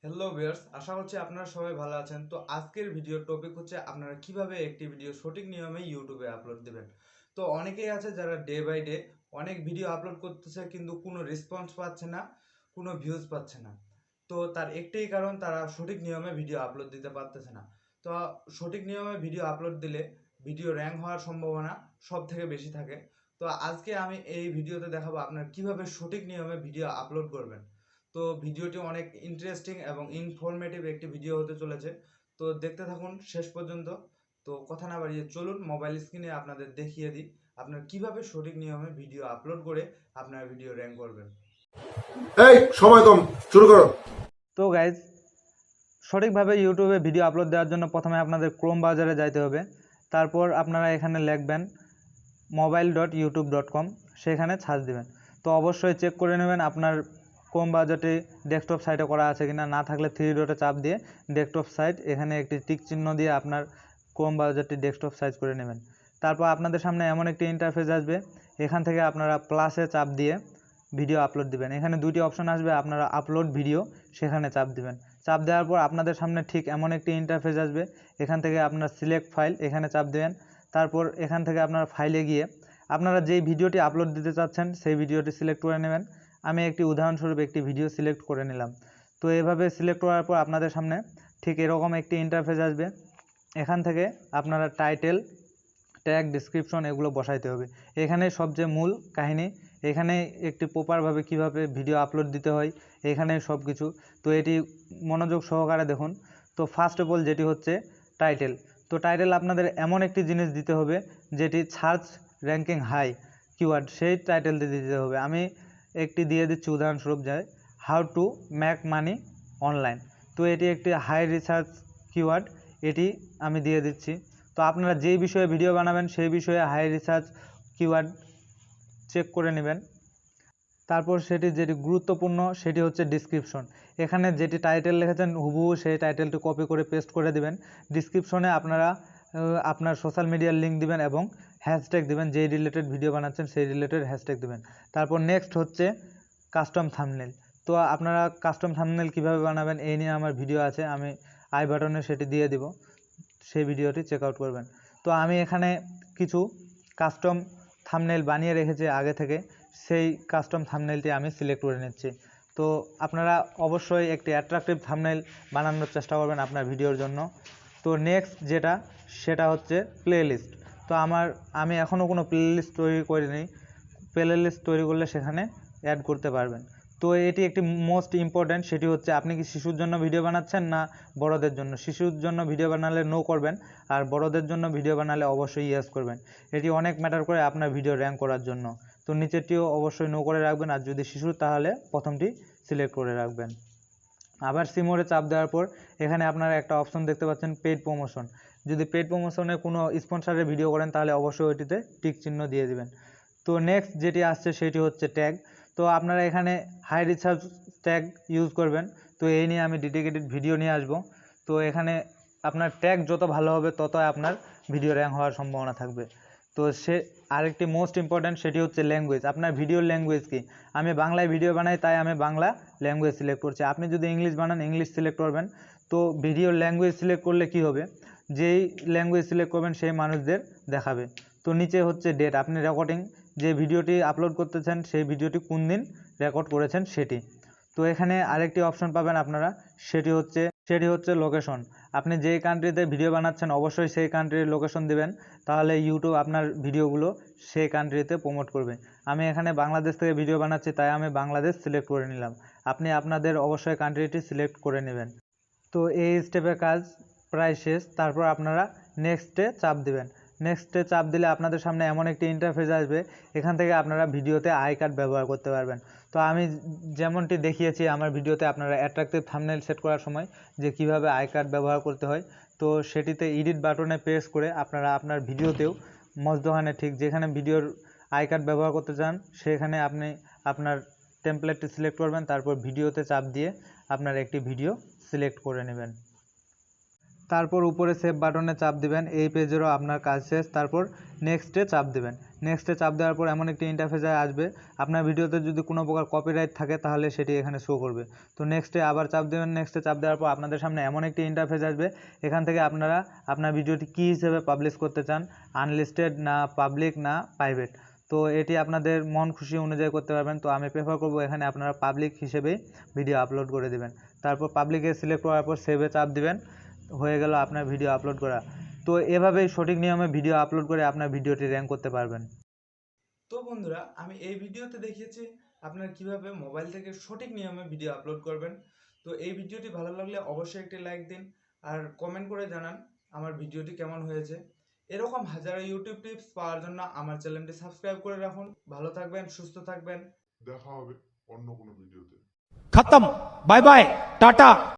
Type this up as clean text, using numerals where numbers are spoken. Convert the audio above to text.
Hello viewers, আশা করছি আপনারা সবাই ভালো আছেন। তো আজকের ভিডিওর টপিক হচ্ছে আপনারা কিভাবে একটি ভিডিও সঠিক নিয়মে ইউটিউবে আপলোড দিবেন। তো অনেকেই আছে যারা ডে বাই ডে অনেক ভিডিও আপলোড করতেছে কিন্তু কোনো রেসপন্স পাচ্ছে না, কোনো ভিউজ পাচ্ছে না। তো তার একটাই কারণ, তারা সঠিক নিয়মে ভিডিও আপলোড দিতে পারতেছে না। তো সঠিক নিয়মে ভিডিও আপলোড দিলে ভিডিও র্যাঙ্ক হওয়ার সম্ভাবনা সব থেকে বেশি থাকে। তো আজকে আমি এই ভিডিওতে দেখাবো আপনারা কিভাবে সঠিক নিয়মে ভিডিও আপলোড করবেন। তো ভিডিওটি অনেক ইন্টারেস্টিং এবং ইনফরমেটিভ একটি ভিডিও হতে চলেছে। তো দেখতে থাকুন শেষ পর্যন্ত। তো কথা না বাড়িয়ে চলুন মোবাইল স্ক্রিনে আপনাদের দেখিয়ে দিই আপনারা কিভাবে সঠিক নিয়মে ভিডিও আপলোড করে আপনার ভিডিও র্যাঙ্ক করবেন। এই সময় কম, শুরু করো। তো গাইজ, সঠিকভাবে ইউটিউবে ভিডিও আপলোড দেওয়ার জন্য প্রথমে আপনাদের ক্রোম ব্রাউজারে যাইতে হবে। তারপর আপনারা এখানে লিখবেন mobile.youtube.com, সেখানে সার্চ দিবেন। তো অবশ্যই চেক করে নেবেন আপনার ক্রোম ব্রাউজারটি ডেস্কটপ সাইটে করা আছে কিনা। না থাকলে থ্রি ডটে চাপ দিয়ে ডেস্কটপ সাইট, এখানে একটি টিক চিহ্ন দিয়ে আপনার ক্রোম ব্রাউজারটি ডেস্কটপ সাইজ করে নেবেন। তারপর আপনাদের সামনে এমন একটি ইন্টারফেস আসবে, এখান থেকে আপনারা প্লাসে চাপ দিয়ে ভিডিও আপলোড দিবেন। এখানে দুইটি অপশন আসবে, আপনারা আপলোড ভিডিও সেখানে চাপ দিবেন। চাপ দেওয়ার পর আপনাদের সামনে ঠিক এমন একটি ইন্টারফেস আসবে, এখান থেকে আপনার সিলেক্ট ফাইল এখানে চাপ দেবেন। তারপর এখান থেকে আপনার ফাইলে গিয়ে আপনারা যেই ভিডিওটি আপলোড দিতে চাচ্ছেন সেই ভিডিওটি সিলেক্ট করে নেবেন। আমি একটি উদাহরণস্বরূপ একটি ভিডিও সিলেক্ট করে নিলাম। তো এভাবে সিলেক্ট করার পর আপনাদের সামনে ঠিক এরকম একটি ইন্টারফেস আসবে। এখান থেকে আপনারা টাইটেল, ট্যাগ, ডিসক্রিপশন এগুলো বসাইতে হবে। এখানে সবচেয়ে মূল কাহিনী, এখানে একটি প্রপারভাবে কিভাবে ভিডিও আপলোড দিতে হয় এখানে সব কিছু। তো এটি মনোযোগ সহকারে দেখুন। তো ফার্স্ট অফ অল যেটি হচ্ছে টাইটেল। তো টাইটেল আপনাদের এমন একটি জিনিস দিতে হবে যেটি সার্চ র্যাঙ্কিং হাই কিওয়ার্ড, সেই টাইটেলটি দিতে হবে। আমি একটি দিয়ে দিচ্ছি উদাহরণস্বরূপ, যায় how to make money online. তো এটি একটি হাই রিসার্চ কিওয়ার্ড, এটি আমি দিয়ে দিচ্ছি। তো আপনারা যেই বিষয়ে ভিডিও বানাবেন সেই বিষয়ে হাই রিসার্চ কিওয়ার্ড চেক করে নেবেন। তারপর সেটি যেটি গুরুত্বপূর্ণ সেটি হচ্ছে ডিসক্রিপশন। এখানে যেটি টাইটেল লিখেছেন হুবহু সেই টাইটেলটি কপি করে পেস্ট করে দিবেন। ডিসক্রিপশনে আপনারা আপনার সোশ্যাল মিডিয়ার লিঙ্ক দিবেন এবং হ্যাশট্যাগ দিবেন, যেই রিলেটেড ভিডিও বানাচ্ছেন সেই রিলেটেড হ্যাশট্যাগ দিবেন। তারপর নেক্সট হচ্ছে কাস্টম থাম্বনেল। তো আপনারা কাস্টম থাম্বনেল কীভাবে বানাবেন এই নিয়ে আমার ভিডিও আছে, আমি আই বাটনে সেটি দিয়ে দিব, সেই ভিডিওটি চেক আউট করবেন। তো আমি এখানে কিছু কাস্টম থাম্বনেল বানিয়ে রেখেছি আগে থেকে, সেই কাস্টম থাম্বনেলটি আমি সিলেক্ট করে নিচ্ছি। তো আপনারা অবশ্যই একটি অ্যাট্রাকটিভ থাম্বনেল বানানোর চেষ্টা করবেন আপনার ভিডিওর জন্য। তো নেক্সট যেটা সেটা হচ্ছে প্লেলিস্ট। তো আমি এখনও কোনো প্লেলিস্ট তৈরি করিনি, প্লেলিস্ট তৈরি করলে সেখানে অ্যাড করতে পারবেন। তো এটি একটি মোস্ট ইম্পর্ট্যান্ট, সেটি হচ্ছে আপনি কি শিশুর জন্য ভিডিও বানাচ্ছেন না বড়দের জন্য। শিশুর জন্য ভিডিও বানালে নো করবেন, আর বড়দের জন্য ভিডিও বানালে অবশ্যই ইয়েস করবেন। এটি অনেক ম্যাটার করে আপনার ভিডিও র্যাঙ্ক করার জন্য। তো নিচেরটিও অবশ্যই নো করে রাখবেন, আর যদি শিশুর তাহলে প্রথমটি সিলেক্ট করে রাখবেন। আবার সিমোরে চাপ দেওয়ার পর এখানে আপনারা একটা অপশন দেখতে পাচ্ছেন পেইড প্রমোশন। যদি পেইড প্রমোশনে কোনো স্পন্সরের ভিডিও করেন তাহলে অবশ্যই ওইটিতে টিক চিহ্ন দিয়ে দিবেন। তো নেক্সট যেটি আসছে সেটি হচ্ছে ট্যাগ। তো আপনারা এখানে হাই রিসার্চ ট্যাগ ইউজ করবেন। তো এই নিয়ে আমি ডেডিকেটেড ভিডিও নিয়ে আসব। তো এখানে আপনার ট্যাগ যত ভালো হবে তত আপনার ভিডিও র্যাঙ্ক হওয়ার সম্ভাবনা থাকবে। তো আরেকটি মোস্ট ইম্পর্ট্যান্ট সেটি হচ্ছে ল্যাঙ্গুয়েজ। আপনার ভিডিওর ল্যাঙ্গুয়েজ কি? আমি বাংলায় ভিডিও বানাই তাই আমি বাংলা ল্যাঙ্গুয়েজ সিলেক্ট করছি। আপনি যদি ইংলিশ বানান ইংলিশ সিলেক্ট করবেন। তো ভিডিওর ল্যাঙ্গুয়েজ সিলেক্ট করলে কি হবে, যেই ল্যাঙ্গুয়েজ সিলেক্ট করবেন সেই মানুষদের দেখাবে। তো নিচে হচ্ছে ডেট, আপনি রেকর্ডিং যে ভিডিওটি আপলোড করতেছেন সেই ভিডিওটি কোন দিন রেকর্ড করেছেন সেটি। তো এখানে আরেকটি অপশন পাবেন আপনারা, সেটি হচ্ছে লোকেশন। আপনি যেই কান্ট্রিতে ভিডিও বানাচ্ছেন অবশ্যই সেই কান্ট্রির লোকেশন দিবেন, তাহলে ইউটিউব আপনার ভিডিওগুলো সেই কান্ট্রিতে প্রমোট করবে। আমি এখানে বাংলাদেশ থেকে ভিডিও বানাচ্ছি তাই আমি বাংলাদেশ সিলেক্ট করে নিলাম। আপনি আপনাদের অবশ্যই কান্ট্রিটি সিলেক্ট করে নেবেন। তো এই স্টেপের কাজ প্রায় শেষ। তারপর আপনারা নেক্সটে চাপ দিবেন। নেক্সটে চাপ দিলে আপনাদের সামনে এমন একটি ইন্টারফেস আসবে, এখান থেকে আপনারা ভিডিওতে আই কার্ড ব্যবহার করতে পারবেন। তো আমি যেমনটি দেখিয়েছি আমার ভিডিওতে আপনারা অ্যাট্রাকটিভ থাম্বনেল সেট করার সময় যে কিভাবে আই কার্ড ব্যবহার করতে হয়, তো সেটিতে এডিট বাটনে প্রেস করে আপনারা আপনার ভিডিওতেও মধ্যখানে ঠিক যেখানে ভিডিওর আই কার্ড ব্যবহার করতে চান সেখানে আপনি আপনার টেমপ্লেটটি সিলেক্ট করবেন, তারপর ভিডিওতে চাপ দিয়ে আপনার একটি ভিডিও সিলেক্ট করে নেবেন। তারপর উপরে সেভ বাটনে চাপ দিবেন। এই পেজেরও আপনার কাজ শেষ। তারপর নেক্সটে চাপ দেবেন। নেক্সটে চাপ দেওয়ার পর এমন একটি ইন্টারফেস আসবে। আপনার ভিডিওতে যদি কোনো প্রকার কপিরাইট থাকে তাহলে সেটি এখানে শো করবে। তো নেক্সটে আবার চাপ দেবেন। নেক্সটে চাপ দেওয়ার পর আপনাদের সামনে এমন একটি ইন্টারফেস আসবে। এখান থেকে আপনারা আপনার ভিডিওটি কী হিসেবে পাবলিশ করতে চান, আনলিস্টেড না পাবলিক না প্রাইভেট। তো এটি আপনাদের মন খুশি অনুযায়ী করতে পারবেন। তো আমি প্রেফার করব এখানে আপনারা পাবলিক হিসেবেই ভিডিও আপলোড করে দেবেন। তারপর পাবলিকে সিলেক্ট করার পর সেভে চাপ দিবেন। হয়ে গেল আপনার ভিডিও আপলোড করা। তো এভাবেই সঠিক নিয়মে ভিডিও আপলোড করে আপনার ভিডিওটি র্যাঙ্ক করতে পারবেন। তো বন্ধুরা, আমি এই ভিডিওতে দেখিয়েছি আপনারা কিভাবে মোবাইল থেকে সঠিক নিয়মে ভিডিও আপলোড করবেন। তো এই ভিডিওটি ভালো লাগলে অবশ্যই একটি লাইক দিন আর কমেন্ট করে জানান আমার ভিডিওটি কেমন হয়েছে। এরকম হাজারো ইউটিউব টিপস পাওয়ার জন্য আমার চ্যানেলটি সাবস্ক্রাইব করে রাখুন। ভালো থাকবেন, সুস্থ থাকবেন। দেখা হবে অন্য কোনো ভিডিওতে। खत्म, बाय बाय, टाटा।